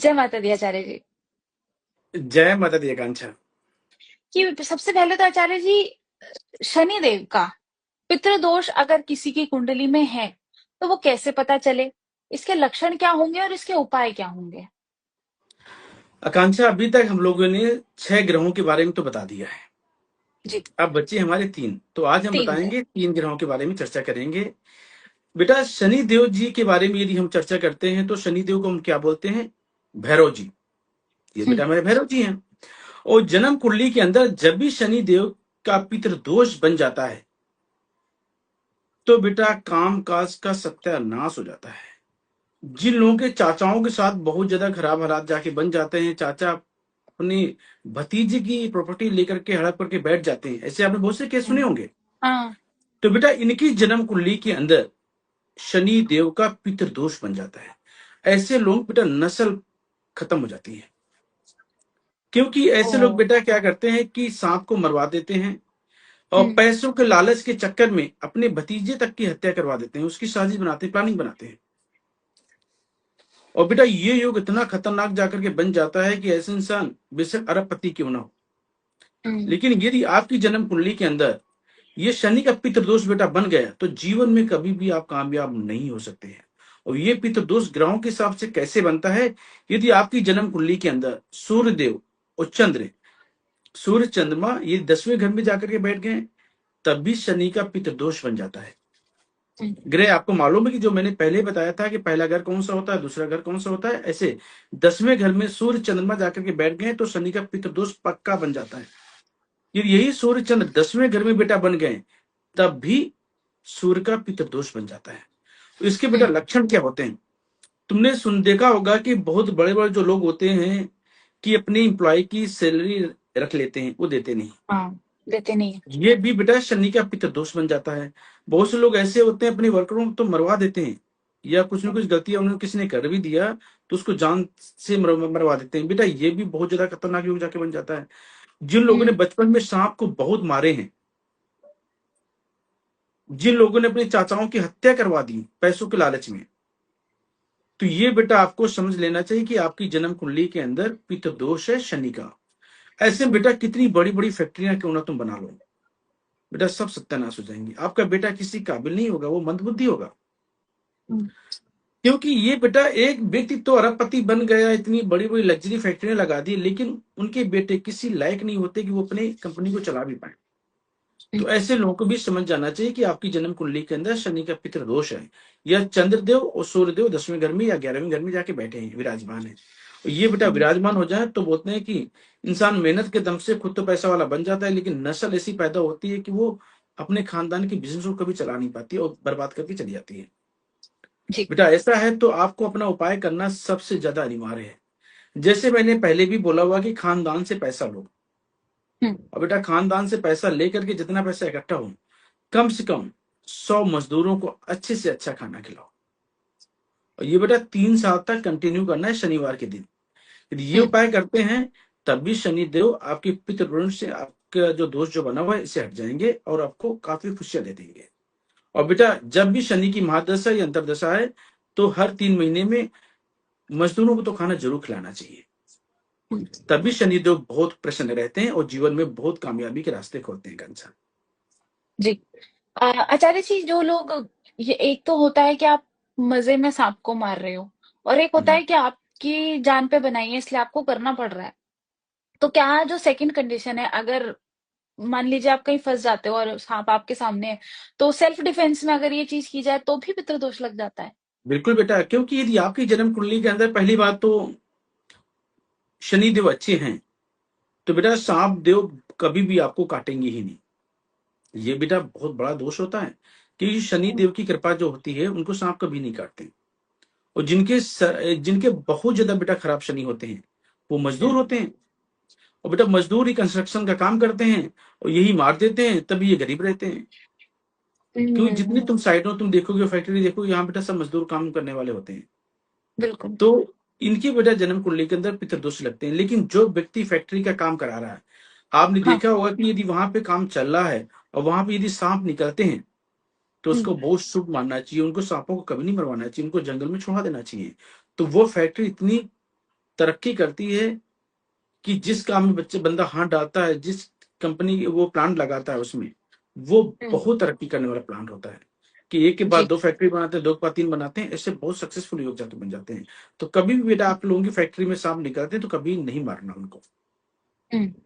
जय माता दी आचार्य जी। जय माता दी आकांक्षा। कि सबसे पहले तो आचार्य जी, शनि देव का पितृदोष अगर किसी की कुंडली में है तो वो कैसे पता चले? इसके लक्षण क्या होंगे और इसके उपाय क्या होंगे? आकांक्षा, अभी तक हम लोगों ने 6 ग्रहों के बारे में तो बता दिया है। जी। अब बच्चे हमारे 3, तो आज हम 3 है। बताएंगे 3 ग्रहों के बारे में चर्चा करेंगे। बेटा, शनि देव जी के बारे में यदि हम चर्चा करते हैं तो शनि देव को हम क्या बोलते हैं? भैरव जी। ये हम्म। बेटा मेरे भैरव जी हैं। और जन्म कुंडली के अंदर जब भी शनि देव का पितृदोष बन जाता है तो बेटा काम काज का सत्यानाश हो जाता है। जिन लोगों के चाचाओं के साथ बहुत ज्यादा खराब हालात जाके बन जाते हैं, चाचा अपनी भतीजे की प्रॉपर्टी लेकर के हड़प करके बैठ जाते हैं, ऐसे आपने बहुत से केस सुने हम्म। होंगे। हाँ। तो बेटा इनकी जन्म कुंडली के अंदर शनि देव का पितृदोष बन जाता है। ऐसे लोग बेटा नस्ल खत्म हो जाती है, क्योंकि ओ। ऐसे लोग बेटा क्या करते हैं कि सांप को मरवा देते हैं और हम्म। पैसों के लालच के चक्कर में अपने भतीजे तक की हत्या करवा देते हैं, उसकी साजिश बनाते हैं, प्लानिंग बनाते हैं। और बेटा ये योग इतना खतरनाक जाकर के बन जाता है कि ऐसे इंसान बेशक अरबपति क्यों ना हो, हम्म। लेकिन यदि आपकी जन्म कुंडली के अंदर ये शनि का पितृदोष बेटा बन गया तो जीवन में कभी भी आप कामयाब नहीं हो सकते हैं। और ये पितृदोष ग्रहों के हिसाब से कैसे बनता है? यदि आपकी जन्म कुंडली के अंदर सूर्य देव और चंद्र, सूर्य चंद्रमा ये 10वें घर में जाकर के बैठ गए, तब भी शनि का पितृदोष बन जाता है। हम्म। ग्रह आपको मालूम है कि जो मैंने पहले बताया था कि पहला घर कौन सा होता है, दूसरा घर कौन सा होता है, ऐसे 10वें घर में सूर्य चंद्रमा जाकर के बैठ गए तो शनि का पितृदोष पक्का बन जाता है। यही सूर्य चंद्र 10वें घर में बेटा बन गए तब भी सूर्य का पितृदोष बन जाता है। तो इसके बेटा हम्म। लक्षण क्या होते हैं? तुमने सुन देखा होगा कि बहुत बड़े बड़े जो लोग होते हैं कि अपने इंप्लॉय की सैलरी रख लेते हैं, वो देते नहीं। हाँ, देते नहीं है। ये भी बेटा शनि का पितृदोष बन जाता है। बहुत से लोग ऐसे होते हैं अपने वर्करों को तो मरवा देते हैं, या कुछ ना कुछ गलतियां उन्होंने किसी ने कर भी दिया तो उसको जान से मरवा देते हैं। बेटा ये भी बहुत ज्यादा खतरनाक योग जाके बन जाता है। जिन लोगों ने हम्म। बचपन में सांप को बहुत मारे हैं, जिन लोगों ने अपने चाचाओं की हत्या करवा दी पैसों के लालच में, तो ये बेटा आपको समझ लेना चाहिए कि आपकी जन्म कुंडली के अंदर पितृदोष है शनि का। ऐसे में हम्म। बेटा कितनी बड़ी बड़ी फैक्ट्रियां क्यों ना तुम बना लो, बेटा सब सत्यानाश हो जाएंगी। आपका बेटा किसी काबिल नहीं होगा, वो मंदबुद्धि होगा। हम्म। क्योंकि ये बेटा एक व्यक्ति तो अरबपति बन गया, इतनी बड़ी बड़ी लग्जरी फैक्ट्रियां लगा दी, लेकिन उनके बेटे किसी लायक नहीं होते कि वो अपने कंपनी को चला भी पाए। हम्म। तो ऐसे लोगों को भी समझ जाना चाहिए कि आपकी जन्म कुंडली के अंदर शनि का पितृदोष है, या चंद्रदेव और सूर्यदेव 10वें घर में या 11वें घर में जाके बैठे हैं, विराजमान है। और ये बेटा हम्म। विराजमान हो जाए तो बोलते हैं कि इंसान मेहनत के दम से खुद तो पैसा वाला बन जाता है, लेकिन नस्ल ऐसी पैदा होती है कि वो अपने खानदान की बिजनेस को कभी चला नहीं पाती और बर्बाद करके चली जाती है। जी। बेटा ऐसा है तो आपको अपना उपाय करना सबसे ज्यादा अनिवार्य है। जैसे मैंने पहले भी बोला हुआ कि खानदान से पैसा लो। हम्म। और बेटा खानदान से पैसा लेकर के जितना पैसा इकट्ठा हो, कम से कम 100 मजदूरों को अच्छे से अच्छा खाना खिलाओ। और ये बेटा 3 साल तक कंटिन्यू करना है शनिवार के दिन। यदि ये हम्म। उपाय करते हैं तब भी शनि देव आपके पितृ से आपका जो दोष जो बना हुआ है इसे हट जाएंगे और आपको काफी खुशियां दे देंगे। और बेटा जब भी शनि की महादशा या अंतरदशा है तो हर 3 महीने में मजदूरों को तो खाना जरूर खिलाना चाहिए। हम्म। तभी शनिदेव बहुत प्रसन्न रहते हैं और जीवन में बहुत कामयाबी के रास्ते खोलते हैं कंसा। जी। आचार्य जी, जो लोग, ये एक तो होता है कि आप मजे में सांप को मार रहे हो, और एक होता है कि आपकी जान पे बनाई है इसलिए आपको करना पड़ रहा है। तो क्या जो सेकंड कंडीशन है, अगर मान लीजिए आप कहीं फंस जाते हो और सांप आपके सामने है, तो सेल्फ डिफेंस में अगर ये चीज की जाए तो भी पितृदोष लग जाता है? बिल्कुल बेटा, क्योंकि यदि आपकी जन्म कुंडली के अंदर पहली बात तो शनि देव अच्छे हैं तो बेटा सांप देव कभी भी आपको काटेंगे ही नहीं। ये बेटा बहुत बड़ा दोष होता है कि शनि हम्म। देव की कृपा जो होती है उनको सांप कभी नहीं काटते। और जिनके बहुत ज्यादा बेटा खराब शनि होते हैं वो मजदूर हम्म। होते हैं। और बेटा मजदूर ही कंस्ट्रक्शन का काम करते हैं और यही मार देते हैं, तभी ये गरीब रहते हैं। क्योंकि जितनी हम्म। तुम साइडों तुम देखोगे, फैक्ट्री देखोगे, यहाँ बेटा सब मजदूर काम करने वाले होते हैं। बिल्कुल। तो इनकी वजह जन्म कुंडली के अंदर पितृदोष लगते हैं। लेकिन जो व्यक्ति फैक्ट्री का काम करा रहा है, आपने हाँ। देखा होगा कि यदि वहां पे काम चल रहा है और वहां पे यदि सांप निकलते हैं तो हम्म। उसको बहुत शुभ मानना चाहिए। उनको सांपों को कभी नहीं मरवाना चाहिए, उनको जंगल में छोड़ा देना चाहिए। तो वो फैक्ट्री इतनी तरक्की करती है कि जिस काम में बच्चे बंदा हाथ डालता है, जिस कंपनी वो प्लांट लगाता है उसमें, वो हुँ, बहुत तरक्की करने वाला प्लांट होता है कि एक के बाद जी, दो फैक्ट्री बनाते हैं, दो के बाद तीन बनाते हैं, ऐसे बहुत सक्सेसफुल योग जाते बन जाते हैं। तो कभी भी बेटा आप लोगों की फैक्ट्री में सांप निकलते हैं तो कभी नहीं मारना उनको। हुँ।